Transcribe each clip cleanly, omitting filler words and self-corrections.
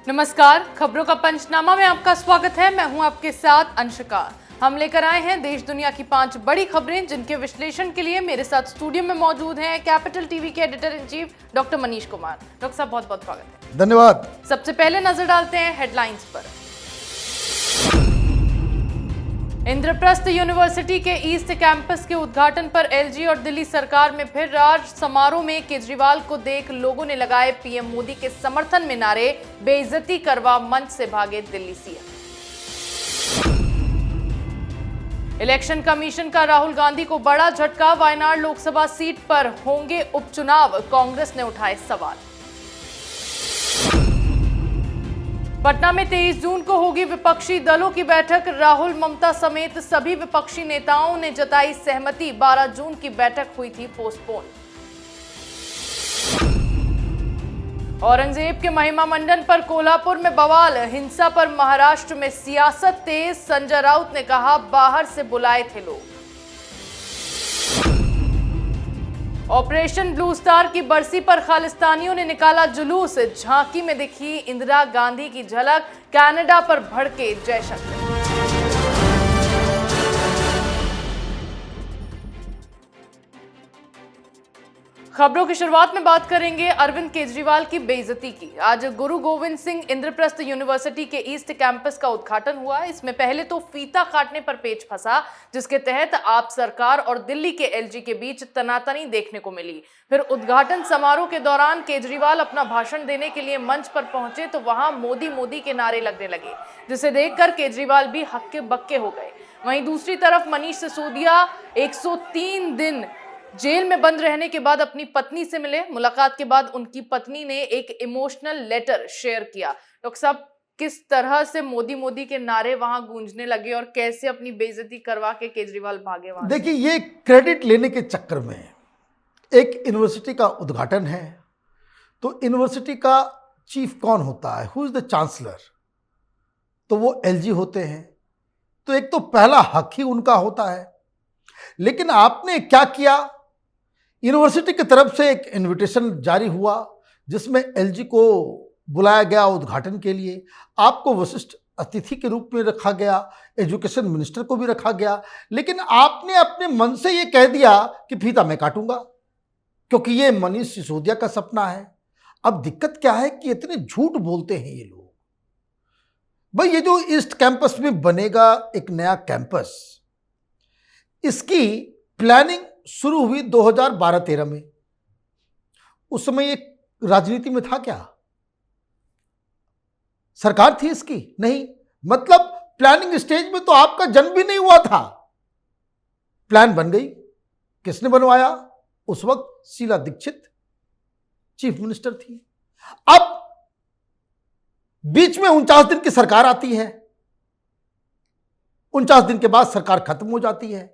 नमस्कार, खबरों का पंचनामा में आपका स्वागत है। मैं हूं आपके साथ अंशिका। हम लेकर आए हैं देश दुनिया की 5 बड़ी खबरें, जिनके विश्लेषण के लिए मेरे साथ स्टूडियो में मौजूद हैं कैपिटल टीवी के editor in chief doctor Manish Kumar. Doctor साहब, बहुत बहुत स्वागत है। धन्यवाद। सबसे पहले नजर डालते हैं हेडलाइंस पर। इंद्रप्रस्थ यूनिवर्सिटी के ईस्ट कैंपस के उद्घाटन पर एलजी और दिल्ली सरकार में फिर राज। समारोह में केजरीवाल को देख लोगों ने लगाए पीएम मोदी के समर्थन में नारे। बेइज्जती करवा मंच से भागे दिल्ली सीएम। इलेक्शन कमीशन का राहुल गांधी को बड़ा झटका। वायनाड लोकसभा सीट पर होंगे उपचुनाव, कांग्रेस ने उठाए सवाल। पटना में 23 जून को होगी विपक्षी दलों की बैठक। राहुल, ममता समेत सभी विपक्षी नेताओं ने जताई सहमति। 12 जून की बैठक हुई थी पोस्टपोन। औरंगजेब के महिमा मंडन पर कोल्हापुर में बवाल। हिंसा पर महाराष्ट्र में सियासत तेज। संजय राउत ने कहा, बाहर से बुलाए थे लोग। ऑपरेशन ब्लू स्टार की बरसी पर खालिस्तानियों ने निकाला जुलूस। झांकी में दिखी इंदिरा गांधी की झलक। कनाडा पर भड़के जयशंकर। खबरों की शुरुआत में बात करेंगे अरविंद केजरीवाल की बेइज्जती की। आज गुरु गोविंद सिंह इंद्रप्रस्थ यूनिवर्सिटी के ईस्ट कैंपस का उद्घाटन हुआ। इसमें पहले तो फीता काटने पर पेच फंसा, जिसके तहत आप सरकार और दिल्ली के एलजी के बीच तनातनी देखने को मिली। फिर उद्घाटन समारोह के दौरान केजरीवाल अपना भाषण देने के लिए मंच पर पहुंचे तो वहां मोदी मोदी के नारे लगने लगे, जिसे देखकर केजरीवाल भी हक्के बक्के हो गए। वहीं दूसरी तरफ मनीष सिसोदिया 103 दिन जेल में बंद रहने के बाद अपनी पत्नी से मिले। मुलाकात के बाद उनकी पत्नी ने एक इमोशनल लेटर शेयर किया। डॉक्टर साहब, किस तरह से मोदी मोदी के नारे वहां गूंजने लगे और कैसे अपनी बेइज्जती करवा के केजरीवाल भागे वहां? देखिए, ये क्रेडिट लेने के चक्कर में एक यूनिवर्सिटी का उद्घाटन है, तो यूनिवर्सिटी का चीफ कौन होता है? Who is the chancellor? तो वो एलजी होते हैं। तो एक तो पहला हक ही उनका होता है। लेकिन आपने क्या किया? यूनिवर्सिटी की तरफ से एक इनविटेशन जारी हुआ जिसमें एलजी को बुलाया गया उद्घाटन के लिए। आपको विशिष्ट अतिथि के रूप में रखा गया, एजुकेशन मिनिस्टर को भी रखा गया। लेकिन आपने अपने मन से ये कह दिया कि फीता मैं काटूंगा, क्योंकि ये मनीष सिसोदिया का सपना है। अब दिक्कत क्या है कि इतने झूठ बोलते हैं ये लोग। भाई, ये जो ईस्ट कैंपस में बनेगा एक नया कैंपस, इसकी प्लानिंग शुरू हुई 2012-13 में। उस समय ये राजनीति में था क्या? सरकार थी इसकी? नहीं। मतलब प्लानिंग स्टेज में तो आपका जन्म भी नहीं हुआ था। प्लान बन गई। किसने बनवाया? उस वक्त शीला दीक्षित चीफ मिनिस्टर थी। अब बीच में 49 दिन की सरकार आती है। 49 दिन के बाद सरकार खत्म हो जाती है।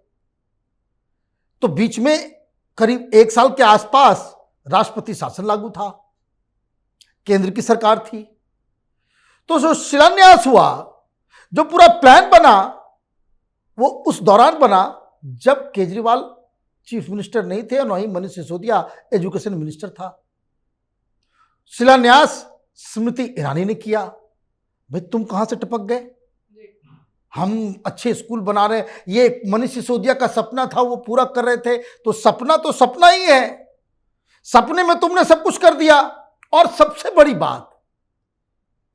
तो बीच में करीब 1 साल के आसपास राष्ट्रपति शासन लागू था, केंद्र की सरकार थी। तो जो शिलान्यास हुआ, जो पूरा प्लान बना, वो उस दौरान बना जब केजरीवाल चीफ मिनिस्टर नहीं थे और न ही मनीष सिसोदिया एजुकेशन मिनिस्टर था। शिलान्यास स्मृति ईरानी ने किया। भाई, तुम कहां से टपक गए? हम अच्छे स्कूल बना रहे, ये मनीष सिसोदिया का सपना था, वो पूरा कर रहे थे। तो सपना ही है। सपने में तुमने सब कुछ कर दिया। और सबसे बड़ी बात,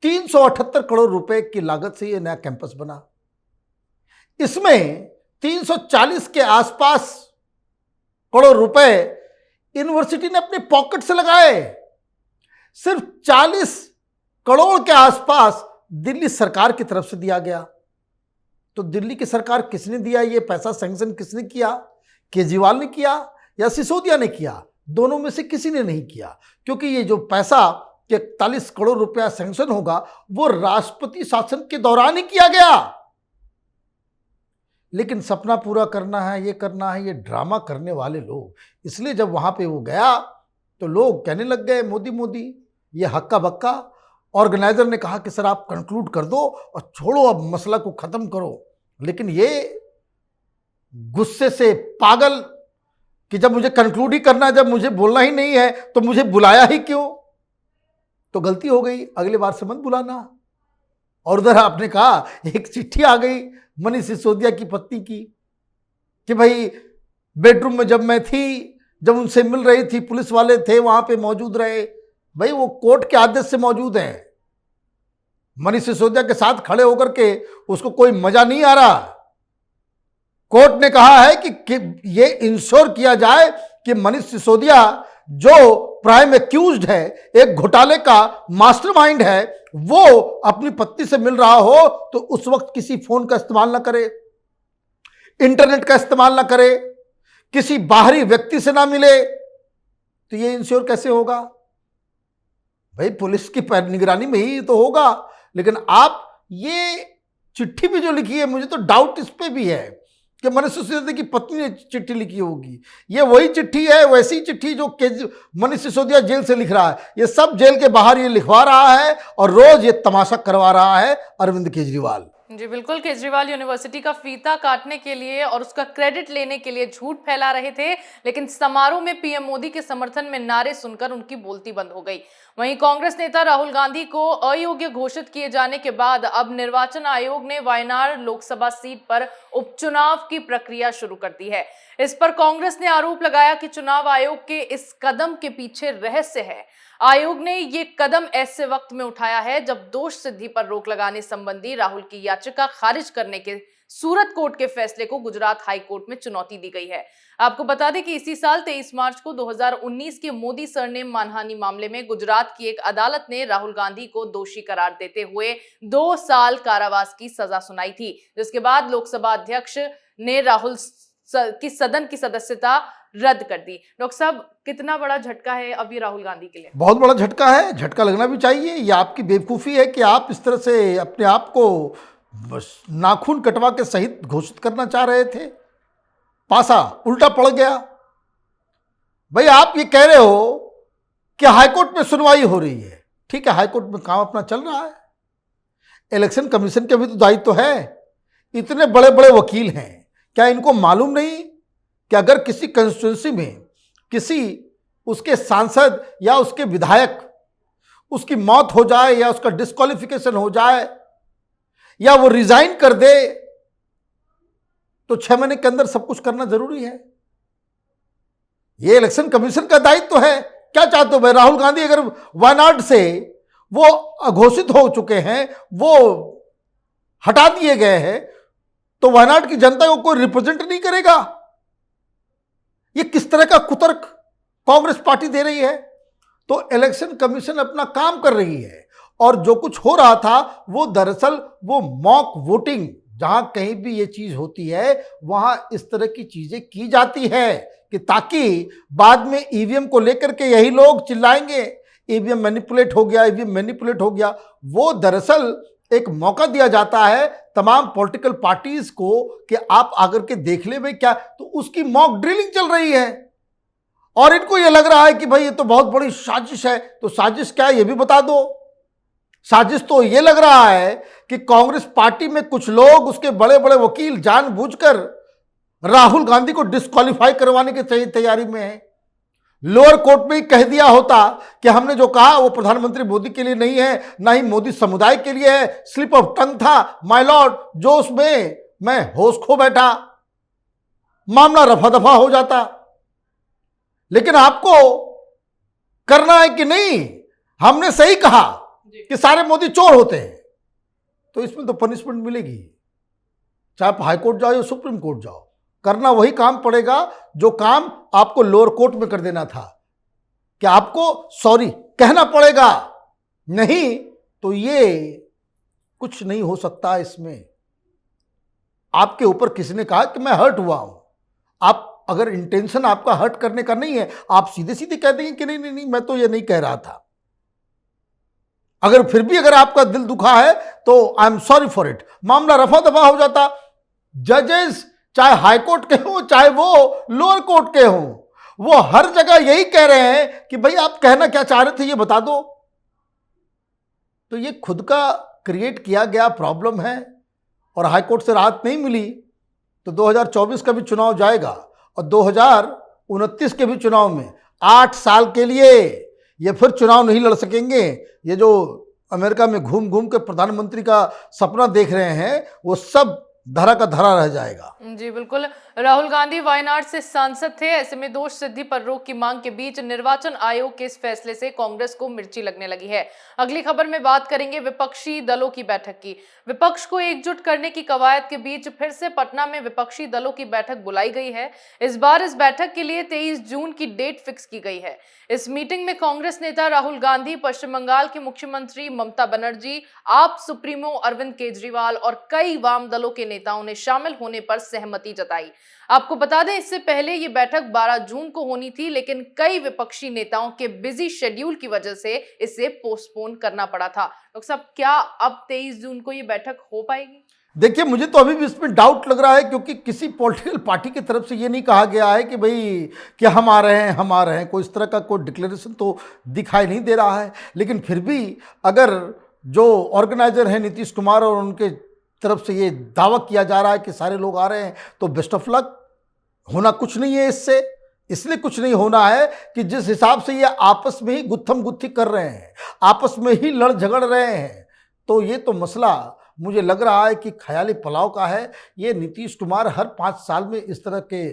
378 करोड़ रुपए की लागत से ये नया कैंपस बना। इसमें 340 के आसपास करोड़ रुपए यूनिवर्सिटी ने अपने पॉकेट से लगाए। सिर्फ 40 करोड़ के आसपास दिल्ली सरकार की तरफ से दिया गया। तो दिल्ली की सरकार किसने दिया? ये पैसा सैंक्शन किसने किया? केजरीवाल ने किया या सिसोदिया ने किया? दोनों में से किसी ने नहीं किया, क्योंकि ये जो पैसा 41 करोड़ रुपया सैंक्शन होगा वो राष्ट्रपति शासन के दौरान ही किया गया। लेकिन सपना पूरा करना है, ये करना है, ये ड्रामा करने वाले लोग। इसलिए जब वहां पे वो गया तो लोग कहने लग गए मोदी मोदी, ये हक्का बक्का। ऑर्गेनाइजर ने कहा कि सर आप कंक्लूड कर दो और छोड़ो, अब मसला को खत्म करो। लेकिन ये गुस्से से पागल कि जब मुझे कंक्लूड ही करना है, जब मुझे बोलना ही नहीं है तो मुझे बुलाया ही क्यों? तो गलती हो गई, अगली बार से मत बुलाना। और उधर आपने कहा एक चिट्ठी आ गई मनीष सिसोदिया की पत्नी की कि भाई बेडरूम में जब मैं थी, जब उनसे मिल रही थी, पुलिस वाले थे वहां पे मौजूद रहे। भाई वो कोर्ट के आदेश से मौजूद हैं। मनीष सिसोदिया के साथ खड़े होकर के उसको कोई मजा नहीं आ रहा। कोर्ट ने कहा है कि ये इंश्योर किया जाए कि मनीष सिसोदिया जो प्राइम एक्यूज्ड है, एक घोटाले का मास्टरमाइंड है, वो अपनी पत्नी से मिल रहा हो तो उस वक्त किसी फोन का इस्तेमाल ना करे, इंटरनेट का इस्तेमाल ना करे, किसी बाहरी व्यक्ति से ना मिले। तो ये इंश्योर कैसे होगा? भाई पुलिस की निगरानी में ही तो होगा। लेकिन आप ये चिट्ठी भी जो लिखी है, मुझे तो डाउट इस पे भी है कि मनीष सिसोदिया की पत्नी ने चिट्ठी लिखी होगी। ये वही चिट्ठी है, वैसी चिट्ठी जो मनीष सिसोदिया जेल से लिख रहा है। ये सब जेल के बाहर ये लिखवा रहा है और रोज ये तमाशा करवा रहा है अरविंद केजरीवाल। जी बिल्कुल, केजरीवाल यूनिवर्सिटी का फीता काटने के लिए और उसका क्रेडिट लेने के लिए झूठ फैला रहे थे, लेकिन समारोह में पीएम मोदी के समर्थन में नारे सुनकर उनकी बोलती बंद हो गई। वहीं कांग्रेस नेता राहुल गांधी को अयोग्य घोषित किए जाने के बाद अब निर्वाचन आयोग ने वायनाड लोकसभा सीट पर उपचुनाव की प्रक्रिया शुरू कर दी है। इस पर कांग्रेस ने आरोप लगाया कि चुनाव आयोग के इस कदम के पीछे रहस्य है। आयोग ने ये कदम ऐसे वक्त में उठाया है जब दोष सिद्धि पर रोक लगाने संबंधी राहुल की याचिका खारिज करने के सूरत कोर्ट के फैसले को गुजरात हाई कोर्ट में चुनौती दी गई है। आपको बता दें कि इसी साल 23 मार्च को 2019 के मोदी सरनेम मानहानि मामले में गुजरात की एक अदालत ने राहुल गांधी को दोषी करार देते हुए 2 साल कारावास की सजा सुनाई थी, जिसके बाद लोकसभा अध्यक्ष ने राहुल की सदन की सदस्यता रद्द कर दी। डॉक्टर साहब, कितना बड़ा झटका है अब ये राहुल गांधी के लिए? बहुत बड़ा झटका है, झटका लगना भी चाहिए। ये आपकी बेवकूफ़ी है कि आप इस तरह से अपने आप को बस नाखून कटवा के शहीद घोषित करना चाह रहे थे। पासा उल्टा पड़ गया। भाई आप ये कह रहे हो कि हाईकोर्ट में सुनवाई हो रही है, ठीक है, हाईकोर्ट में काम अपना चल रहा है। इलेक्शन कमीशन के भी तो दायित्व है। इतने बड़े बड़े वकील हैं, क्या इनको मालूम नहीं कि अगर किसी कंस्टिट्यूंसी में किसी उसके सांसद या उसके विधायक उसकी मौत हो जाए या उसका डिस्क्वालिफिकेशन हो जाए या वो रिजाइन कर दे तो 6 महीने के अंदर सब कुछ करना जरूरी है। ये इलेक्शन कमीशन का दायित्व है। क्या चाहते हो भाई? राहुल गांधी अगर वायनाड से वो अघोषित हो चुके हैं, वो हटा दिए गए हैं, तो वायनाड की जनता को कोई रिप्रेजेंट नहीं करेगा। ये किस तरह का कुतर्क कांग्रेस पार्टी दे रही है? तो इलेक्शन कमीशन अपना काम कर रही है और जो कुछ हो रहा था वो दरअसल वो मॉक वोटिंग, जहां कहीं भी ये चीज होती है वहां इस तरह की चीजें की जाती है कि ताकि बाद में ईवीएम को लेकर के यही लोग चिल्लाएंगे ईवीएम मैनिपुलेट हो गया, ईवीएम मैनिपुलेट हो गया। वो दरअसल एक मौका दिया जाता है तमाम पॉलिटिकल पार्टीज को कि आप आकर के देख ले भाई क्या, तो उसकी मॉक ड्रिलिंग चल रही है और इनको ये लग रहा है कि भाई ये तो बहुत बड़ी साजिश है। तो साजिश क्या है ये भी बता दो। साजिश तो ये लग रहा है कि कांग्रेस पार्टी में कुछ लोग, उसके बड़े बड़े वकील जानबूझकर राहुल गांधी को डिस्क्वालीफाई करवाने की तैयारी में है। लोअर कोर्ट में ही कह दिया होता कि हमने जो कहा वो प्रधानमंत्री मोदी के लिए नहीं है, ना ही मोदी समुदाय के लिए है, स्लिप ऑफ टंग था माय लॉर्ड, जोश में मैं होश खो बैठा, मामला रफा दफा हो जाता। लेकिन आपको करना है कि नहीं, हमने सही कहा कि सारे मोदी चोर होते हैं, तो इसमें तो पनिशमेंट मिलेगी। चाहे आप हाई कोर्ट जाओ या सुप्रीम कोर्ट जाओ, करना वही काम पड़ेगा जो काम आपको लोअर कोर्ट में कर देना था, कि आपको सॉरी कहना पड़ेगा। नहीं तो ये कुछ नहीं हो सकता। इसमें आपके ऊपर किसी ने कहा कि मैं हर्ट हुआ हूं, आप अगर इंटेंशन आपका हर्ट करने का नहीं है, आप सीधे सीधे कह देंगे कि नहीं नहीं नहीं मैं तो ये नहीं कह रहा था। अगर फिर भी अगर आपका दिल दुखा है तो I am sorry for it, मामला रफा दफा हो जाता। जजेस चाहे हाई कोर्ट के हो चाहे वो लोअर कोर्ट के हो, वो हर जगह यही कह रहे हैं कि भाई आप कहना क्या चाह रहे थे ये बता दो। तो ये खुद का क्रिएट किया गया प्रॉब्लम है और हाई कोर्ट से राहत नहीं मिली तो 2024 का भी चुनाव जाएगा और 2029 के भी चुनाव में 8 साल के लिए ये फिर चुनाव नहीं लड़ सकेंगे। ये जो अमेरिका में घूम घूम के प्रधानमंत्री का सपना देख रहे हैं वो सब धरा का धरा रह जाएगा। जी बिल्कुल। राहुल गांधी वायनाड से सांसद थे, ऐसे में दोष सिद्धि पर रोक की मांग के बीच निर्वाचन आयोग के इस फैसले से कांग्रेस को मिर्ची लगने लगी है। अगली खबर में बात करेंगे विपक्षी दलों की बैठक की। विपक्ष को एकजुट करने की कवायद के बीच फिर से पटना में विपक्षी दलों की बैठक बुलाई गई है। इस बार इस बैठक के लिए 23 जून की डेट फिक्स की गई है। इस मीटिंग में कांग्रेस नेता राहुल गांधी, पश्चिम बंगाल की मुख्यमंत्री ममता बनर्जी, आप सुप्रीमो अरविंद केजरीवाल और कई वाम दलों के नेताओं ने शामिल होने पर सहमति जताई। आपको बता दें, इससे पहले ये बैठक 12 जून को होनी थी, लेकिन कई विपक्षी नेताओं के बिजी शेड्यूल की वजह से इसे पोस्टपोन करना पड़ा था। डॉक्टर साहब, क्या अब 23 जून को ये बैठक हो पाएगी? देखिए, मुझे तो अभी भी इसमें डाउट लग रहा है, क्योंकि किसी पॉलिटिकल पार्टी की तरफ से ये नहीं कहा गया है कि भाई कि हम आ रहे हैं, हम आ रहे हैं। कोई इस तरह का कोई डिक्लेरेशन तो दिखाई नहीं दे रहा है। लेकिन फिर भी अगर जो ऑर्गेनाइजर हैं नीतीश कुमार और उनके तरफ से ये दावा किया जा रहा है कि सारे लोग आ रहे हैं, तो बेस्ट ऑफ लक। होना कुछ नहीं है इससे, इसलिए कुछ नहीं होना है कि जिस हिसाब से ये आपस में ही गुत्थम गुत्थी कर रहे हैं, आपस में ही लड़ झगड़ रहे हैं, तो ये तो मसला मुझे लग रहा है कि ख्याली पुलाव का है। ये नीतीश कुमार हर 5 साल में इस तरह के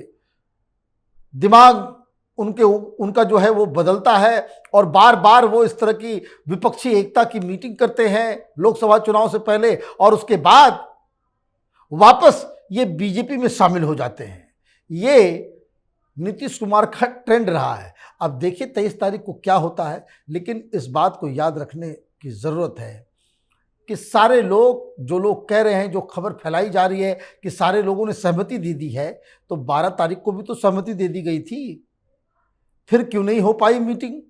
दिमाग उनका जो है वो बदलता है और बार बार वो इस तरह की विपक्षी एकता की मीटिंग करते हैं लोकसभा चुनाव से पहले, और उसके बाद वापस ये बीजेपी में शामिल हो जाते हैं। ये नीतीश कुमार का ट्रेंड रहा है। अब देखिए 23 तारीख को क्या होता है, लेकिन इस बात को याद रखने की ज़रूरत है कि सारे लोग, जो लोग कह रहे हैं, जो खबर फैलाई जा रही है कि सारे लोगों ने सहमति दे दी है, तो 12 तारीख को भी तो सहमति दे दी गई थी, फिर क्यों नहीं हो पाई मीटिंग?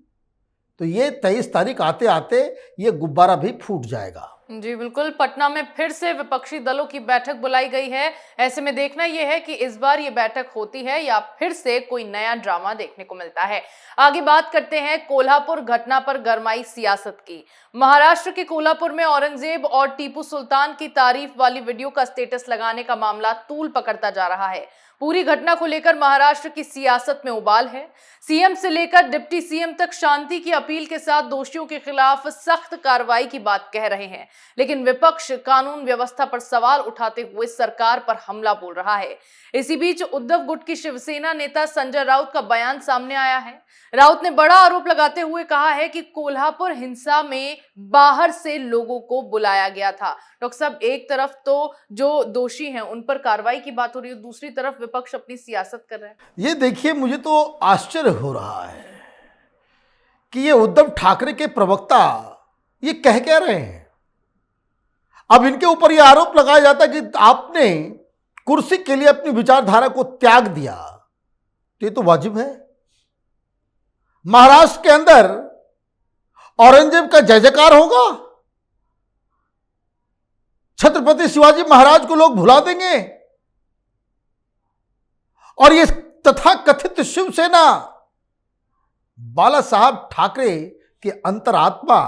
तो ये 23 तारीख आते आते ये गुब्बारा भी फूट जाएगा। जी बिल्कुल। पटना में फिर से विपक्षी दलों की बैठक बुलाई गई है। ऐसे में देखना यह है कि इस बार ये बैठक होती है या फिर से कोई नया ड्रामा देखने को मिलता है। आगे बात करते हैं कोल्हापुर घटना पर गरमाई सियासत की। महाराष्ट्र के कोल्हापुर में औरंगजेब और टीपू सुल्तान की तारीफ वाली वीडियो का स्टेटस लगाने का मामला तूल पकड़ता जा रहा है। पूरी घटना को लेकर महाराष्ट्र की सियासत में उबाल है। सीएम से लेकर डिप्टी सीएम तक शांति की अपील के साथ दोषियों के खिलाफ सख्त कार्रवाई की बात कह रहे हैं, लेकिन विपक्ष कानून व्यवस्था पर सवाल उठाते हुए सरकार पर हमला बोल रहा है। इसी बीच उद्धव गुट की शिवसेना नेता संजय राउत का बयान सामने आया है। राउत ने बड़ा आरोप लगाते हुए कहा है कि कोल्हापुर हिंसा में बाहर से लोगों को बुलाया गया था। डॉक्टर साहब, एक तरफ तो जो दोषी हैं उन पर कार्रवाई की बात हो रही है, दूसरी तरफ विपक्ष अपनी सियासत कर रहा है। ये देखिए, मुझे तो आश्चर्य हो रहा है कि ये उद्धव ठाकरे के प्रवक्ता ये कह क्या रहे हैं। अब इनके ऊपर ये आरोप लगाया जाता है कि आपने कुर्सी के लिए अपनी विचारधारा को त्याग दिया, तो ये तो वाजिब है। महाराष्ट्र के अंदर औरंगजेब का जय जयकार होगा, छत्रपति शिवाजी महाराज को लोग भुला देंगे, और ये तथाकथित शिवसेना बाला साहब ठाकरे की अंतरात्मा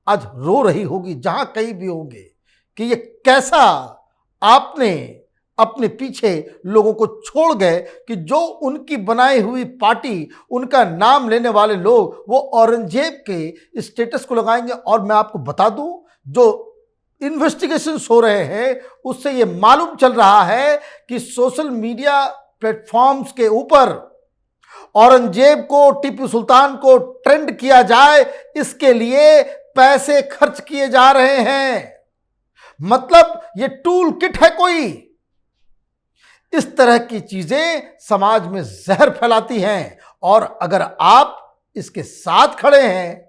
आज रो रही होगी जहां कहीं भी होंगे कि ये कैसा आपने अपने पीछे लोगों को छोड़ गए कि जो उनकी बनाई हुई पार्टी, उनका नाम लेने वाले लोग वो औरंगजेब के स्टेटस को लगाएंगे। और मैं आपको बता दूं, जो इन्वेस्टिगेशंस हो रहे हैं उससे ये मालूम चल रहा है कि सोशल मीडिया प्लेटफॉर्म्स के ऊपर औरंगजेब को, टीपू सुल्तान को ट्रेंड किया जाए, इसके लिए पैसे खर्च किए जा रहे हैं। मतलब ये टूल किट है कोई। इस तरह की चीजें समाज में जहर फैलाती हैं, और अगर आप इसके साथ खड़े हैं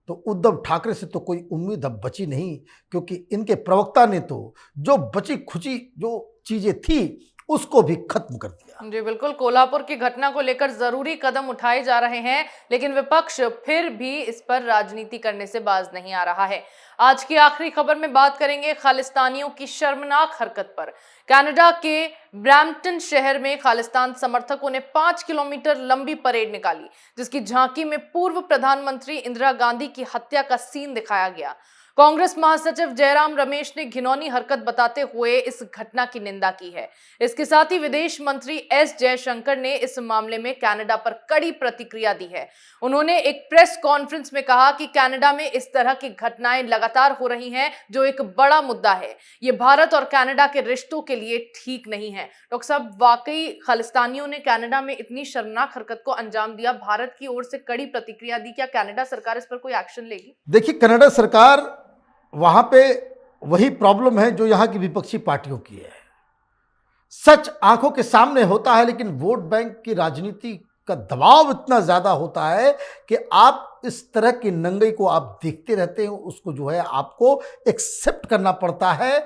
तो उद्धव ठाकरे से तो कोई उम्मीद अब बची नहीं, क्योंकि इनके प्रवक्ता ने तो जो बची खुची जो चीजें थी उसको भी खत्म कर दिया। जी बिल्कुल। कोल्हापुर की घटना को लेकर जरूरी कदम उठाए जा रहे हैं, लेकिन विपक्ष फिर भी इस पर राजनीति करने से बाज नहीं आ रहा है। आज की आखिरी खबर में बात करेंगे खालिस्तानियों की शर्मनाक हरकत पर। कनाडा के ब्रैम्पटन शहर में खालिस्तान समर्थकों ने 5 किलोमीटर लंबी परेड निकाली, जिसकी झांकी में पूर्व प्रधानमंत्री इंदिरा गांधी की हत्या का सीन दिखाया गया। कांग्रेस महासचिव जयराम रमेश ने घिनौनी हरकत बताते हुए इस घटना की निंदा की है। इसके साथ ही विदेश मंत्री एस जयशंकर ने इस मामले में कनाडा पर कड़ी प्रतिक्रिया दी है। उन्होंने एक प्रेस कॉन्फ्रेंस में कहा कि कनाडा में इस तरह की घटनाएं लगातार हो रही हैं, जो एक बड़ा मुद्दा है। ये भारत और कनाडा के रिश्तों के लिए ठीक नहीं है। डॉक्टर साहब, वाकई खालिस्तानियों ने कनाडा में इतनी शर्मनाक हरकत को अंजाम दिया, भारत की ओर से कड़ी प्रतिक्रिया दी। क्या कनाडा सरकार इस पर कोई एक्शन लेगी? देखिए, कनाडा सरकार वहां पे वही प्रॉब्लम है जो यहां की विपक्षी पार्टियों की है। सच आंखों के सामने होता है, लेकिन वोट बैंक की राजनीति का दबाव इतना ज्यादा होता है कि आप इस तरह की नंगई को आप देखते रहते हैं, उसको जो है आपको एक्सेप्ट करना पड़ता है।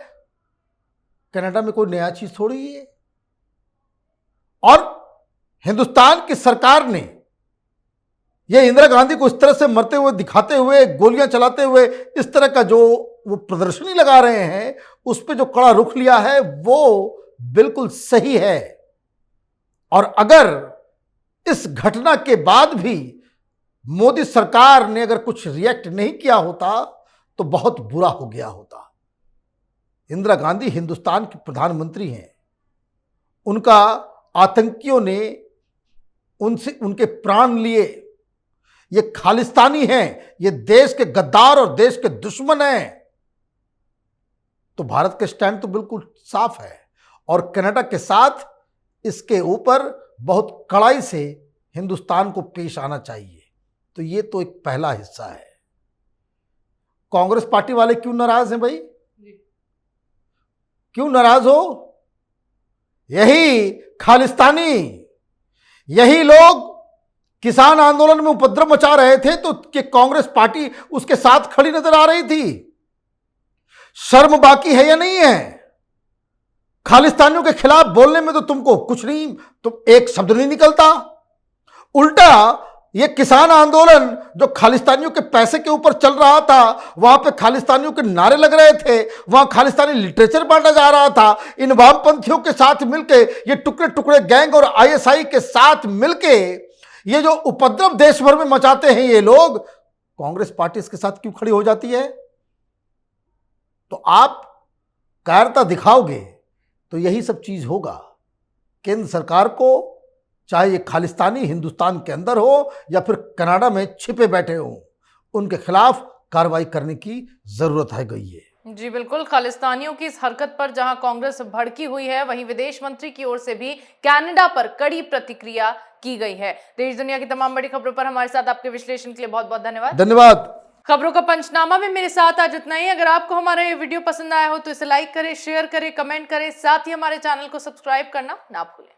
कनाडा में कोई नया चीज थोड़ी है। और हिंदुस्तान की सरकार ने ये इंदिरा गांधी को इस तरह से मरते हुए दिखाते हुए, गोलियां चलाते हुए, इस तरह का जो वो प्रदर्शनी लगा रहे हैं, उस पर जो कड़ा रुख लिया है वो बिल्कुल सही है। और अगर इस घटना के बाद भी मोदी सरकार ने अगर कुछ रिएक्ट नहीं किया होता तो बहुत बुरा हो गया होता। इंदिरा गांधी हिंदुस्तान की प्रधानमंत्री हैं। उनका आतंकियों ने उनसे उनके प्राण लिए। ये खालिस्तानी हैं, ये देश के गद्दार और देश के दुश्मन हैं। तो भारत का स्टैंड तो बिल्कुल साफ है और कनाडा के साथ इसके ऊपर बहुत कड़ाई से हिंदुस्तान को पेश आना चाहिए। तो ये तो एक पहला हिस्सा है। कांग्रेस पार्टी वाले क्यों नाराज हैं भाई? क्यों नाराज हो? यही खालिस्तानी, यही लोग किसान आंदोलन में उपद्रव मचा रहे थे तो कि कांग्रेस पार्टी उसके साथ खड़ी नजर आ रही थी। शर्म बाकी है या नहीं है? खालिस्तानियों के खिलाफ बोलने में तो तुमको कुछ नहीं, तुम एक शब्द नहीं निकलता। उल्टा ये किसान आंदोलन जो खालिस्तानियों के पैसे के ऊपर चल रहा था, वहां पे खालिस्तानियों के नारे लग रहे थे, वहां खालिस्तानी लिटरेचर बांटा जा रहा था। इन वामपंथियों के साथ मिलके, ये टुकड़े टुकड़े गैंग और आईएसआई के साथ मिलके ये जो उपद्रव देश भर में मचाते हैं ये लोग, कांग्रेस पार्टी इसके साथ क्यों खड़ी हो जाती है? तो आप कायरता दिखाओगे तो यही सब चीज होगा। केंद्र सरकार को, चाहे ये खालिस्तानी हिंदुस्तान के अंदर हो या फिर कनाडा में छिपे बैठे हो, उनके खिलाफ कार्रवाई करने की जरूरत है गई है। जी बिल्कुल, खालिस्तानियों की इस हरकत पर जहां कांग्रेस भड़की हुई है, वहीं विदेश मंत्री की ओर से भी कनाडा पर कड़ी प्रतिक्रिया की गई है। देश दुनिया की तमाम बड़ी खबरों पर हमारे साथ आपके विश्लेषण के लिए बहुत बहुत धन्यवाद। धन्यवाद। खबरों का पंचनामा में मेरे साथ आज इतना ही। अगर आपको हमारा ये वीडियो पसंद आया हो तो इसे लाइक करें, शेयर करें, कमेंट करें, साथ ही हमारे चैनल को सब्सक्राइब करना ना भूलें।